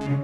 In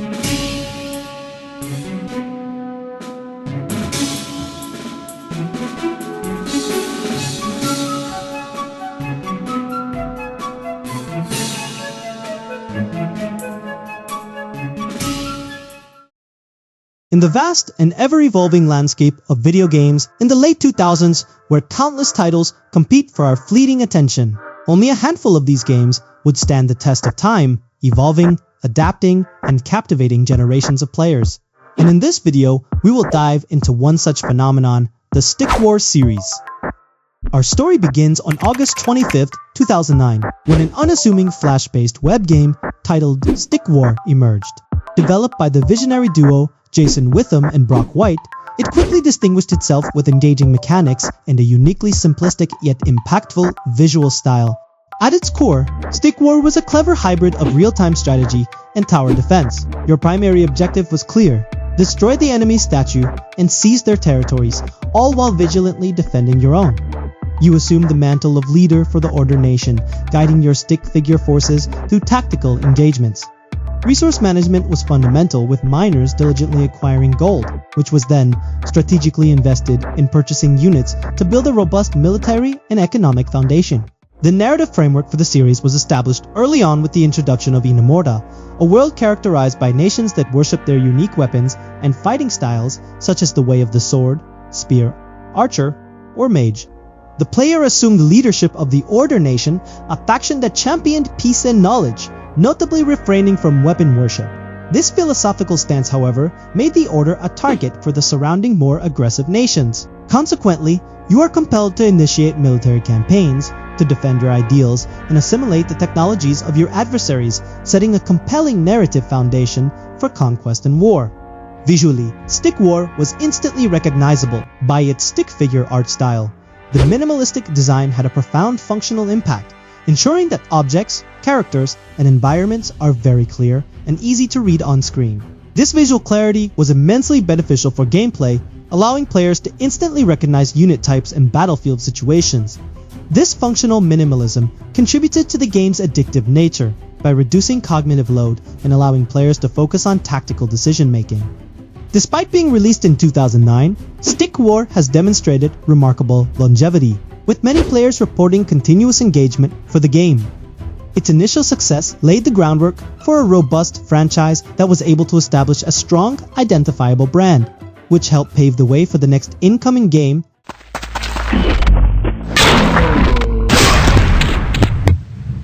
the vast and ever-evolving landscape of video games in the late 2000s, where countless titles compete for our fleeting attention, only a handful of these games would stand the test of time, evolving, adapting, and captivating generations of players. And in this video, we will dive into one such phenomenon, the Stick War series. Our story begins on August 25th, 2009, when an unassuming Flash-based web game titled Stick War emerged. Developed by the visionary duo Jason Witham and Brock White, it quickly distinguished itself with engaging mechanics and a uniquely simplistic yet impactful visual style. At its core, Stick War was a clever hybrid of real-time strategy and tower defense. Your primary objective was clear: destroy the enemy's statue and seize their territories, all while vigilantly defending your own. You assumed the mantle of leader for the Order Nation, guiding your stick figure forces through tactical engagements. Resource management was fundamental, with miners diligently acquiring gold, which was then strategically invested in purchasing units to build a robust military and economic foundation. The narrative framework for the series was established early on with the introduction of EnesBRT, a world characterized by nations that worship their unique weapons and fighting styles such as the way of the sword, spear, archer, or mage. The player assumed leadership of the Order Nation, a faction that championed peace and knowledge, notably refraining from weapon worship. This philosophical stance, however, made the Order a target for the surrounding more aggressive nations. Consequently, you are compelled to initiate military campaigns, to defend your ideals, and assimilate the technologies of your adversaries, setting a compelling narrative foundation for conquest and war. Visually, Stick War was instantly recognizable by its stick figure art style. The minimalistic design had a profound functional impact, ensuring that objects, characters, and environments are very clear and easy to read on screen. This visual clarity was immensely beneficial for gameplay, allowing players to instantly recognize unit types and battlefield situations. This functional minimalism contributed to the game's addictive nature by reducing cognitive load and allowing players to focus on tactical decision-making. Despite being released in 2009, Stick War has demonstrated remarkable longevity, with many players reporting continuous engagement for the game. Its initial success laid the groundwork for a robust franchise that was able to establish a strong, identifiable brand, which helped pave the way for the next incoming game.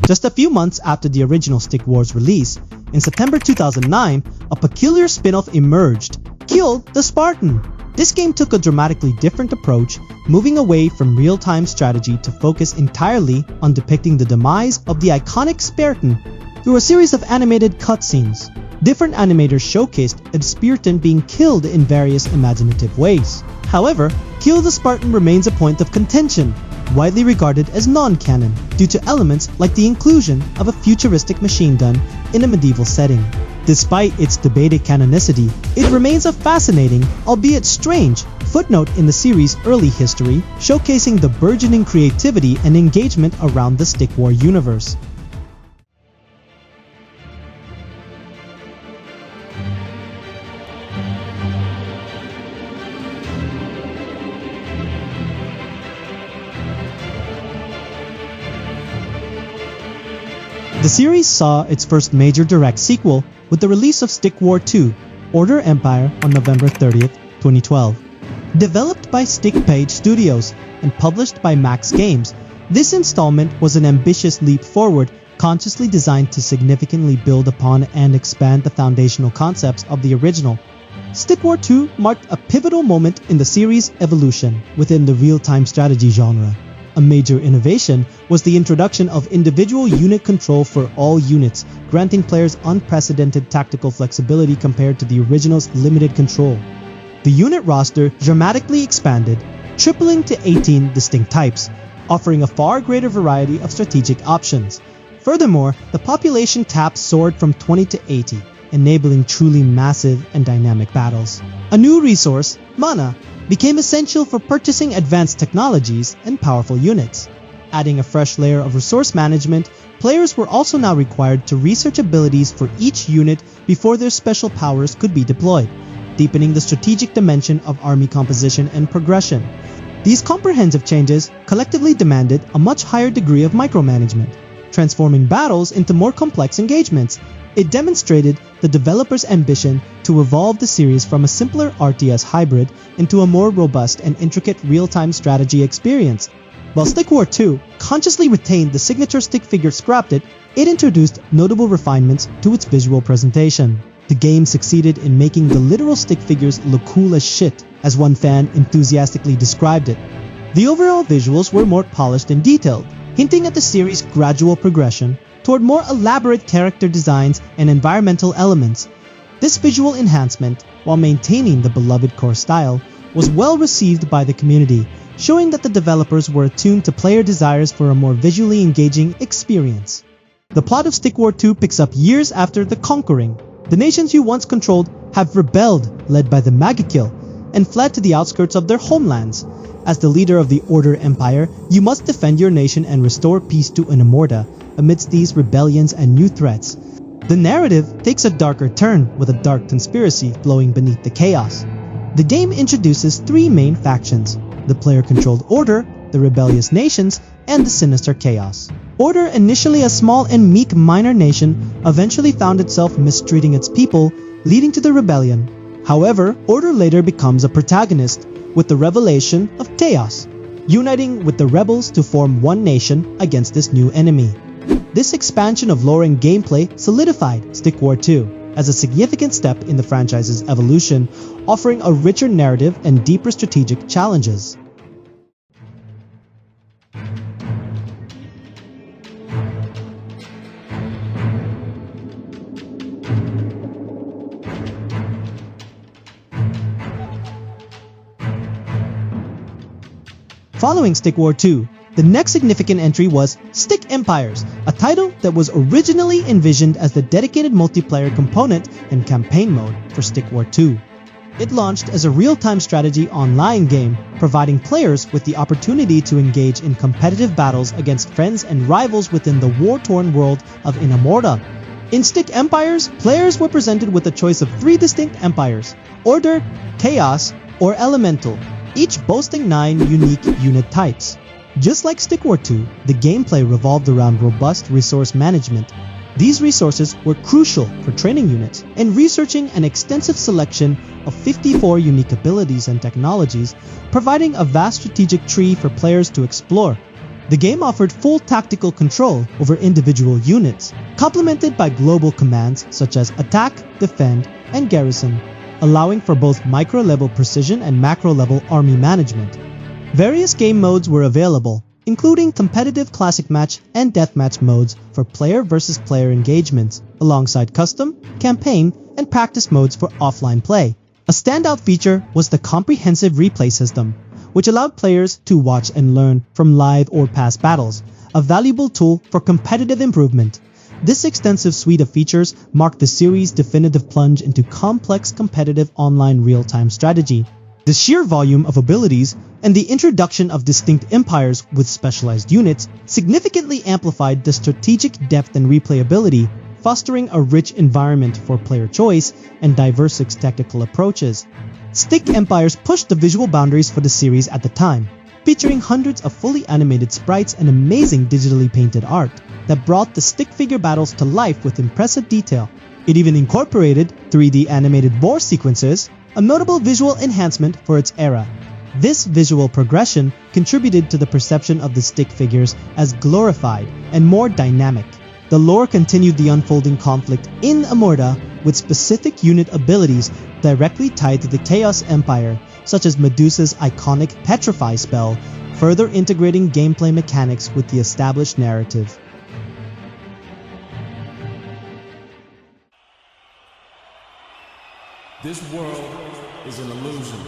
Just a few months after the original Stick War's release, in September 2009, a peculiar spin-off emerged, Killed the Spartan. This game took a dramatically different approach, moving away from real-time strategy to focus entirely on depicting the demise of the iconic Spearton through a series of animated cutscenes. Different animators showcased a spearton being killed in various imaginative ways. However, Kill the Spartan remains a point of contention, widely regarded as non-canon due to elements like the inclusion of a futuristic machine gun in a medieval setting. Despite its debated canonicity, it remains a fascinating, albeit strange, footnote in the series' early history, showcasing the burgeoning creativity and engagement around the Stick War universe. The series saw its first major direct sequel with the release of Stick War 2, Order Empire on November 30th, 2012. Developed by Stickpage Studios and published by Max Games, this installment was an ambitious leap forward, consciously designed to significantly build upon and expand the foundational concepts of the original. Stick War 2 marked a pivotal moment in the series' evolution within the real-time strategy genre. A major innovation was the introduction of individual unit control for all units, granting players unprecedented tactical flexibility compared to the original's limited control. The unit roster dramatically expanded, tripling to 18 distinct types, offering a far greater variety of strategic options. Furthermore, the population cap soared from 20 to 80, enabling truly massive and dynamic battles. A new resource, mana, became essential for purchasing advanced technologies and powerful units. Adding a fresh layer of resource management, players were also now required to research abilities for each unit before their special powers could be deployed, deepening the strategic dimension of army composition and progression. These comprehensive changes collectively demanded a much higher degree of micromanagement, transforming battles into more complex engagements. It demonstrated the developers' ambition to evolve the series from a simpler RTS hybrid into a more robust and intricate real-time strategy experience. While Stick War 2 consciously retained the signature stick figure scripted, it introduced notable refinements to its visual presentation. The game succeeded in making the literal stick figures look cool as shit, as one fan enthusiastically described it. The overall visuals were more polished and detailed, hinting at the series' gradual progression toward more elaborate character designs and environmental elements. This visual enhancement, while maintaining the beloved core style, was well received by the community, showing that the developers were attuned to player desires for a more visually engaging experience. The plot of Stick War 2 picks up years after the conquering. The nations you once controlled have rebelled, led by the Magikil, and fled to the outskirts of their homelands. As the leader of the Order Empire, you must defend your nation and restore peace to Enemorta amidst these rebellions and new threats. The narrative takes a darker turn, with a dark conspiracy flowing beneath the chaos. The game introduces three main factions: the player-controlled Order, the rebellious nations, and the sinister Chaos. Order, initially a small and meek minor nation, eventually found itself mistreating its people, leading to the rebellion. However, Order later becomes a protagonist, with the revelation of Chaos, uniting with the rebels to form one nation against this new enemy. This expansion of lore and gameplay solidified Stick War 2 as a significant step in the franchise's evolution, offering a richer narrative and deeper strategic challenges. Following Stick War 2, the next significant entry was Stick Empires, a title that was originally envisioned as the dedicated multiplayer component and campaign mode for Stick War 2. It launched as a real-time strategy online game, providing players with the opportunity to engage in competitive battles against friends and rivals within the war-torn world of Enemorta. In Stick Empires, players were presented with a choice of three distinct empires: Order, Chaos, or Elemental, each boasting 9 unique unit types. Just like Stick War 2, the gameplay revolved around robust resource management. These resources were crucial for training units and researching an extensive selection of 54 unique abilities and technologies, providing a vast strategic tree for players to explore. The game offered full tactical control over individual units, complemented by global commands such as Attack, Defend, and Garrison, allowing for both micro-level precision and macro-level army management. Various game modes were available, including competitive classic match and deathmatch modes for player versus player engagements, alongside custom, campaign, and practice modes for offline play. A standout feature was the comprehensive replay system, which allowed players to watch and learn from live or past battles, a valuable tool for competitive improvement. This extensive suite of features marked the series' definitive plunge into complex competitive online real-time strategy. The sheer volume of abilities and the introduction of distinct empires with specialized units significantly amplified the strategic depth and replayability, fostering a rich environment for player choice and diverse tactical approaches. Stick Empires pushed the visual boundaries for the series at the time, featuring hundreds of fully animated sprites and amazing digitally painted art that brought the stick figure battles to life with impressive detail. It even incorporated 3D animated war sequences, a notable visual enhancement for its era. This visual progression contributed to the perception of the stick figures as glorified and more dynamic. The lore continued the unfolding conflict in Enemorta with specific unit abilities directly tied to the Chaos Empire, such as Medusa's iconic Petrify spell, further integrating gameplay mechanics with the established narrative. This world is an illusion.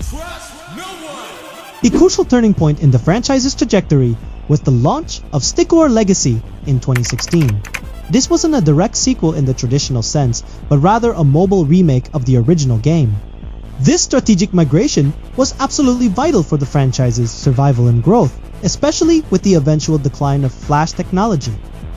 Trust no one! The crucial turning point in the franchise's trajectory was the launch of StickwarLegacy in 2016. This wasn't a direct sequel in the traditional sense, but rather a mobile remake of the original game. This strategic migration was absolutely vital for the franchise's survival and growth, especially with the eventual decline of Flash technology.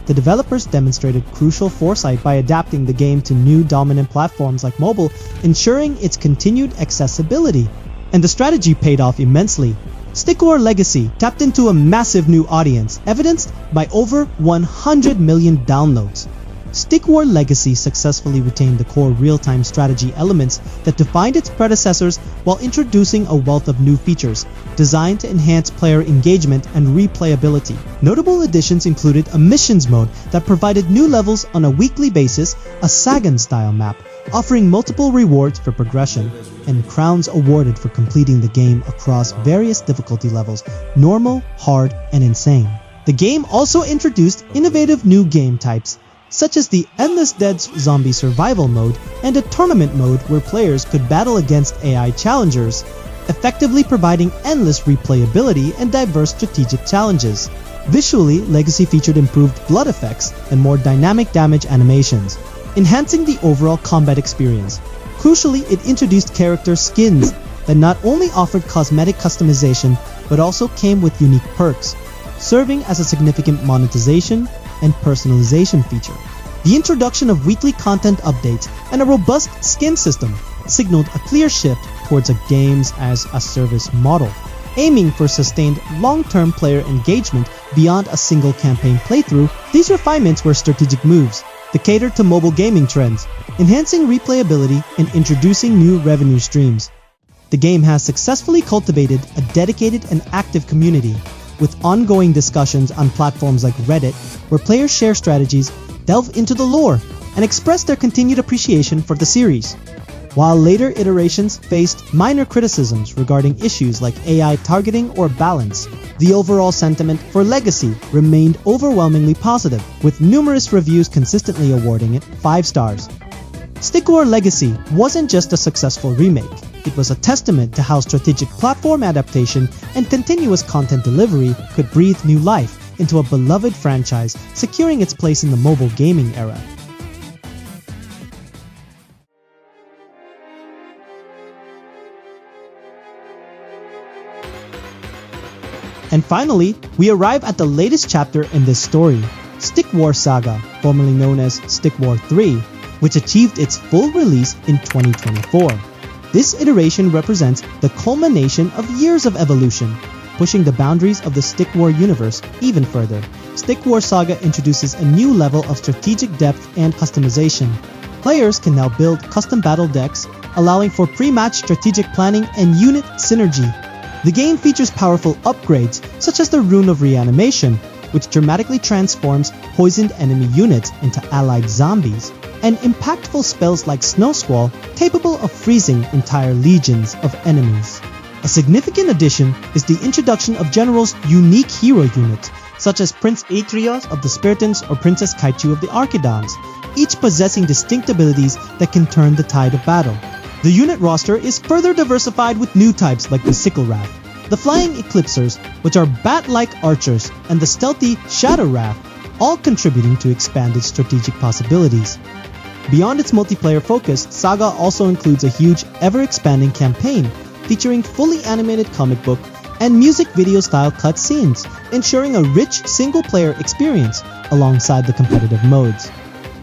The developers demonstrated crucial foresight by adapting the game to new dominant platforms like mobile, ensuring its continued accessibility. And the strategy paid off immensely. Stickwarlegacy tapped into a massive new audience, evidenced by over 100 million downloads. Stickwarlegacy successfully retained the core real-time strategy elements that defined its predecessors while introducing a wealth of new features designed to enhance player engagement and replayability. Notable additions included a missions mode that provided new levels on a weekly basis, a Sagan-style map offering multiple rewards for progression, and crowns awarded for completing the game across various difficulty levels, normal, hard, and insane. The game also introduced innovative new game types, such as the Endless Dead's Zombie Survival mode and a tournament mode where players could battle against AI challengers, effectively providing endless replayability and diverse strategic challenges. Visually, Legacy featured improved blood effects and more dynamic damage animations, enhancing the overall combat experience. Crucially, it introduced character skins that not only offered cosmetic customization but also came with unique perks, serving as a significant monetization and personalization feature. The introduction of weekly content updates and a robust skin system signaled a clear shift towards a games-as-a-service model, aiming for sustained long-term player engagement beyond a single campaign playthrough. These refinements were strategic moves that catered to mobile gaming trends, enhancing replayability and introducing new revenue streams. The game has successfully cultivated a dedicated and active community, with ongoing discussions on platforms like Reddit, where players share strategies, delve into the lore, and express their continued appreciation for the series. While later iterations faced minor criticisms regarding issues like AI targeting or balance, the overall sentiment for Legacy remained overwhelmingly positive, with numerous reviews consistently awarding it 5 stars. Stickwarlegacy wasn't just a successful remake. It was a testament to how strategic platform adaptation and continuous content delivery could breathe new life into a beloved franchise, securing its place in the mobile gaming era. And finally, we arrive at the latest chapter in this story, Stick War Saga, formerly known as Stick War 3, which achieved its full release in 2024. This iteration represents the culmination of years of evolution, pushing the boundaries of the Stick War universe even further. Stick War Saga introduces a new level of strategic depth and customization. Players can now build custom battle decks, allowing for pre-match strategic planning and unit synergy. The game features powerful upgrades, such as the Rune of Reanimation, which dramatically transforms poisoned enemy units into allied zombies, and impactful spells like Snow Squall, capable of freezing entire legions of enemies. A significant addition is the introduction of General's unique hero units, such as Prince Atreus of the Spartans or Princess Kytchu of the Archidons, each possessing distinct abilities that can turn the tide of battle. The unit roster is further diversified with new types like the Sickle-wrath, the Flying Eclipsers, which are bat-like archers, and the stealthy shadowrath, all contributing to expanded strategic possibilities. Beyond its multiplayer focus, Saga also includes a huge, ever-expanding campaign featuring fully animated comic book and music video-style cutscenes, ensuring a rich single-player experience alongside the competitive modes.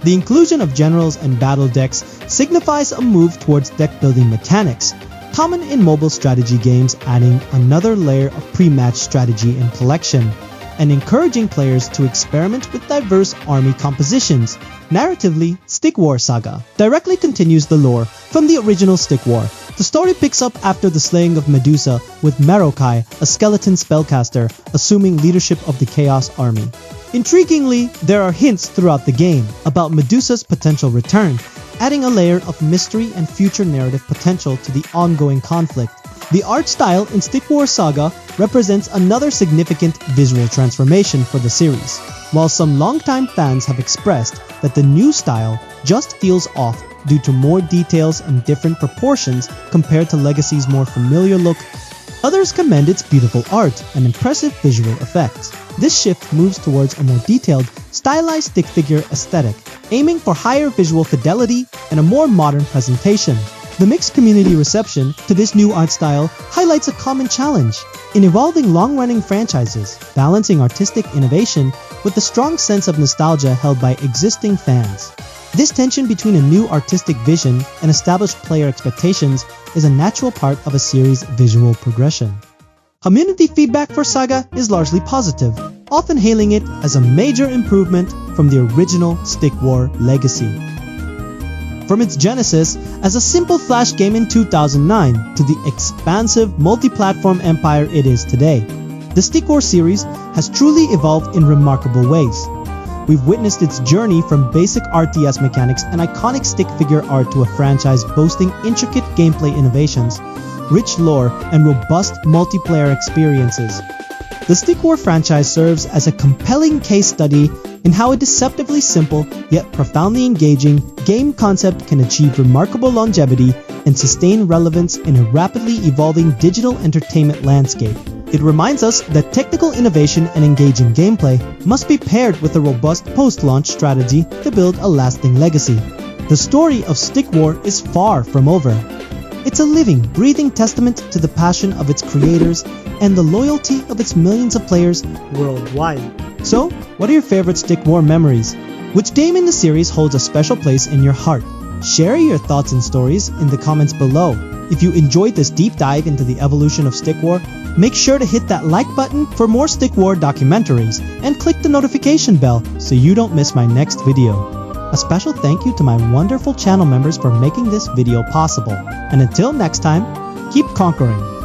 The inclusion of generals and battle decks signifies a move towards deck-building mechanics, common in mobile strategy games, adding another layer of pre-match strategy and collection, and encouraging players to experiment with diverse army compositions. Narratively, Stick War Saga directly continues the lore from the original Stick War. The story picks up after the slaying of Medusa, with Merhaba, a skeleton spellcaster, assuming leadership of the Chaos Army. Intriguingly, there are hints throughout the game about Medusa's potential return, adding a layer of mystery and future narrative potential to the ongoing conflict. The art style in Stick War Saga represents another significant visual transformation for the series. While some longtime fans have expressed that the new style just feels off due to more details and different proportions compared to Legacy's more familiar look, Others commend its beautiful art and impressive visual effects. This shift moves towards a more detailed, stylized stick figure aesthetic, aiming for higher visual fidelity and a more modern presentation. The mixed community reception to this new art style highlights a common challenge in evolving long-running franchises, balancing artistic innovation with the strong sense of nostalgia held by existing fans. This tension between a new artistic vision and established player expectations is a natural part of a series' visual progression. Community feedback for Saga is largely positive, often hailing it as a major improvement from the original Stick War Legacy. From its genesis as a simple flash game in 2009 to the expansive multi-platform empire it is today, the Stick War series has truly evolved in remarkable ways. We've witnessed its journey from basic RTS mechanics and iconic stick figure art to a franchise boasting intricate gameplay innovations, rich lore, and robust multiplayer experiences. The Stick War franchise serves as a compelling case study in how a deceptively simple yet profoundly engaging game concept can achieve remarkable longevity and sustain relevance in a rapidly evolving digital entertainment landscape. It reminds us that technical innovation and engaging gameplay must be paired with a robust post-launch strategy to build a lasting legacy. The story of Stick War is far from over. It's a living, breathing testament to the passion of its creators and the loyalty of its millions of players worldwide. So, what are your favorite Stick War memories? Which game in the series holds a special place in your heart? Share your thoughts and stories in the comments below. If you enjoyed this deep dive into the evolution of Stick War, make sure to hit that like button for more Stick War documentaries and click the notification bell so you don't miss my next video. A special thank you to my wonderful channel members for making this video possible. And until next time, keep conquering.